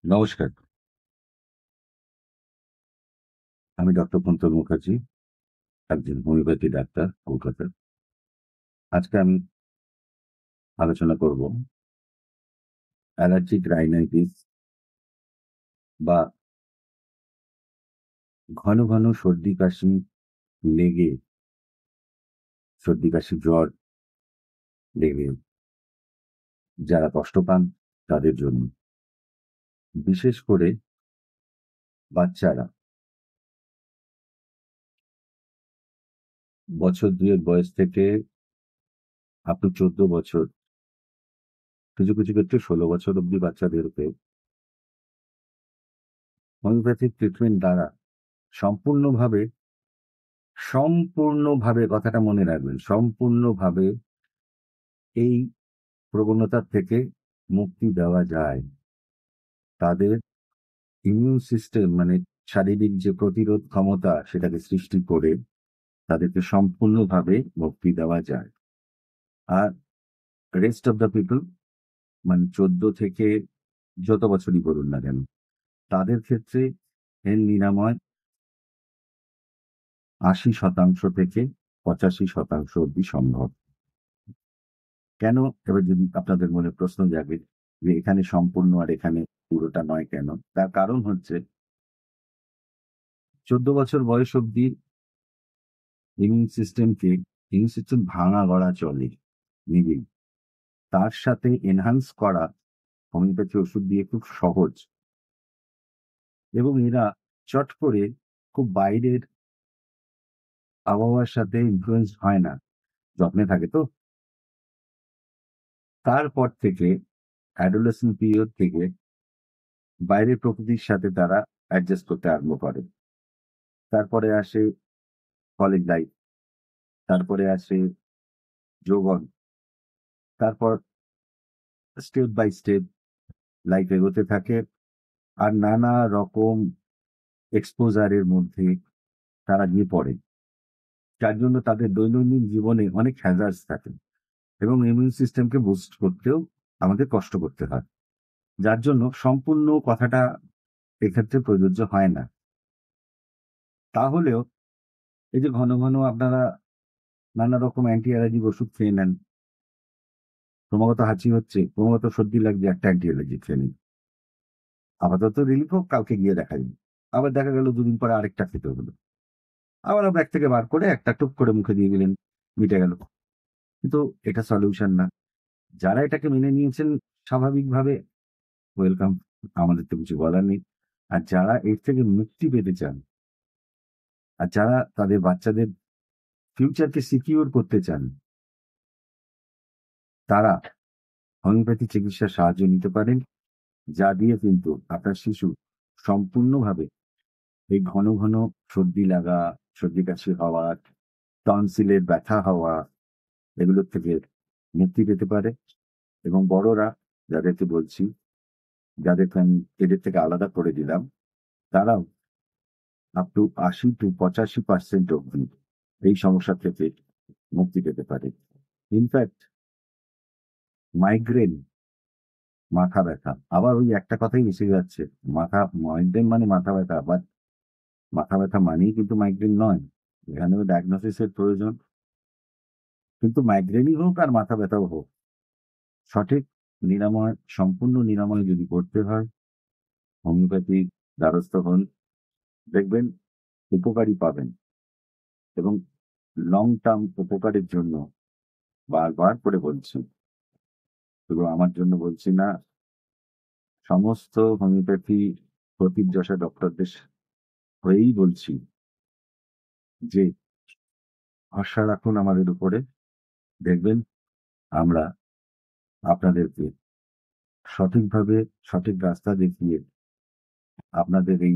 নমস্কার। আমি ডক্টর কুন্তল মুখার্জি, একজন হোমিওপ্যাথি ডাক্তার কলকাতার। আজকে আমি আলোচনা করব অ্যালার্জিক রাইনাইটিস বা ঘন, ঘন সর্দি-কাশি লেগে, সর্দি-কাশি জ্বর লেগে যারা কষ্ট পান তাদের জন্য। বিশেষ করে বাচ্চারা বছর ২ এর বয়স থেকে আপ টু ১৪ বছর, কিছু, কিছু ক্ষেত্রে ১৬ বছর অব্দি বাচ্চাদেরকে হোমিওপ্যাথিক ট্রিটমেন্ট দ্বারা সম্পূর্ণভাবে, সম্পূর্ণভাবে কথাটা মনে রাখবেন, সম্পূর্ণভাবে এই প্রবণতার থেকে মুক্তি দেওয়া যায়। তাদের ইমিউন সিস্টেম মানে শারীরিক যে প্রতিরোধ ক্ষমতা সেটাকে সৃষ্টি করে তাদেরকে সম্পূর্ণভাবে মুক্তি দেওয়া যায়। আর রেস্ট অফ দ্য পিপল মানে ১৪ থেকে যত বছরই বলুন না কেন, তাদের ক্ষেত্রে এর নিরাময় ৮০% থেকে ৮৫% অব্দি সম্ভব। কেন? এবার যদি আপনাদের মনে প্রশ্ন জাগে যে এখানে সম্পূর্ণ আর এখানে পুরোটা নয় কেন? তার কারণ হচ্ছে ১৪ বছর বয়স অব্দি ইমিউন সিস্টেম ভাঙা গড়া চলে নিজেই। তার সাথে এনহান্স করা হোমিওপ্যাথি ওষুধ দিয়ে খুব সহজ, এবং এরা চট করে খুব বাইরের আবহাওয়ার সাথে ইনফ্লুয়েন্স হয় না, যত্নে থাকে তো। তারপর থেকে অ্যাডোলেসেন্ট পিরিয়ড থেকে বাইরের প্রকৃতির সাথে তারা অ্যাডজাস্ট করতে আরম্ভ করে। তারপরে আসে কলেজ লাইফ, তারপরে আসে যৌবন, তারপর স্টেপ বাই স্টেপ লাইফ এগোতে থাকে। আর নানা রকম এক্সপোজারের মধ্যে তারা গিয়ে পড়ে, যার জন্য তাদের দৈনন্দিন জীবনে অনেক হ্যাজার্ডস থাকে, এবং ইমিউন সিস্টেমকে বুস্ট করতেও আমাদের কষ্ট করতে হয়, যার জন্য সম্পূর্ণ কথাটা এক্ষেত্রে প্রযোজ্য হয় না। তাহলেও এই যে ঘন ঘন আপনারা নানা রকম অ্যান্টি অ্যালার্জিক ওষুধ খেয়ে নেন, ক্রমাগত হাঁচি হচ্ছে, ক্রমাগত সর্দি লাগছে, একটা অ্যান্টি অ্যালার্জি খেয়ে নিন, আপাতত রিলিফ হোক, কালকে গিয়ে দেখা দিন। আবার দেখা গেল দুদিন পরে আরেকটা খেতে হলো, আবার ব্যাগ থেকে বার করে একটা টুক করে মুখে দিয়ে দিলেন, মিটে গেল। কিন্তু এটা সলিউশন না। যারা এটাকে মেনে নিয়েছেন স্বাভাবিকভাবে, ওয়েলকাম, আমাদের তো কিছু বলার নেই। আর যারা এর থেকে মুক্তি পেতে চান, আর যারা তাদের বাচ্চাদের ফিউচারকে সিকিউর করতে চান, তারা হোমিওপ্যাথি চিকিৎসার সাহায্য নিতে পারেন, যা দিয়ে কিন্তু আপনার শিশু সম্পূর্ণভাবে এই ঘন ঘন সর্দি লাগা, সর্দি কাশি হওয়া, টনসিলের ব্যথা হওয়া, এগুলোর থেকে মুক্তি পেতে পারে। এবং বড়রা যাদেরকে বলছি, যাদেরকে আমি এদের থেকে আলাদা করে দিলাম, তারাও আপ টু ৮০-৮৫% অব্দি এই সমস্যা থেকে মুক্তি পেতে পারে। ইনফ্যাক্ট মাইগ্রেন, মাথা ব্যথা, আবার ওই একটা কথাই এসে যাচ্ছে, মাইগ্রেন মানে মাথা ব্যথা, বাট মাথা ব্যথা মানেই কিন্তু মাইগ্রেন নয়। এখানেও ডায়াগনোসিস এর প্রয়োজন। কিন্তু মাইগ্রেনই হোক আর মাথা ব্যথাও হোক, সঠিক নিরাময়, সম্পূর্ণ নিরাময় যদি করতে হয়, হোমিওপ্যাথির দ্বারস্থ হন, দেখবেন উপকারই পাবেন। এবং লং টার্ম উপকারের জন্য বারবার করে বলছি, শুধু আমার জন্য বলছি না, সমস্ত হোমিওপ্যাথি প্রতিযশা ডক্টরদের হয়েই বলছি যে ভরসা রাখুন আমাদের উপরে। দেখবেন আমরা আপনাদেরকে সঠিকভাবে, সঠিক রাস্তা দেখিয়ে আপনাদের এই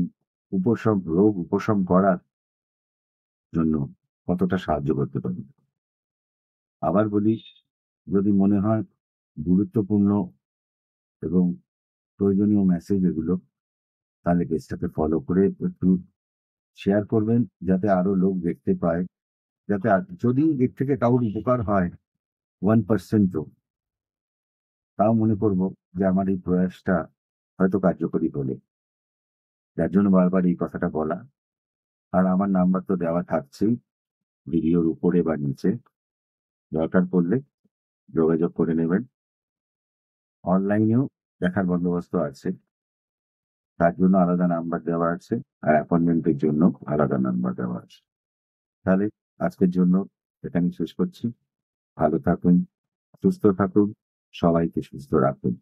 রোগ উপশম করার জন্য কতটা সাহায্য করতে পারি। আবার বলি, যদি মনে হয় গুরুত্বপূর্ণ এবং প্রয়োজনীয় মেসেজ এগুলো, তাহলে পেজটাকে ফলো করে একটু শেয়ার করবেন, যাতে আরো লোক দেখতে পায়। যাতে যদি এর থেকে কারোর উপকার হয় 1% ও, তাও মনে করব যে আমার এই প্রয়াসটা হয়তো কার্যকরী হলে। যার জন্য বারবার এই কথাটা বলা। আর আমার নাম্বার তো দেওয়া থাকছেই ভিডিওর উপরে বা নিচে। দরকার পড়লে যোগাযোগ করে নেবেন। অনলাইনেও দেখার বন্দোবস্ত আছে। তার জন্য আলাদা নাম্বার দেওয়া আছে। আর অ্যাপয়েন্টমেন্টের জন্য আলাদা নাম্বার দেওয়া আছে। তাহলে আজকের জন্য এখানেই শেষ করছি। ভালো থাকুন, সুস্থ থাকুন, সবাইকে সুস্থ রাখুন।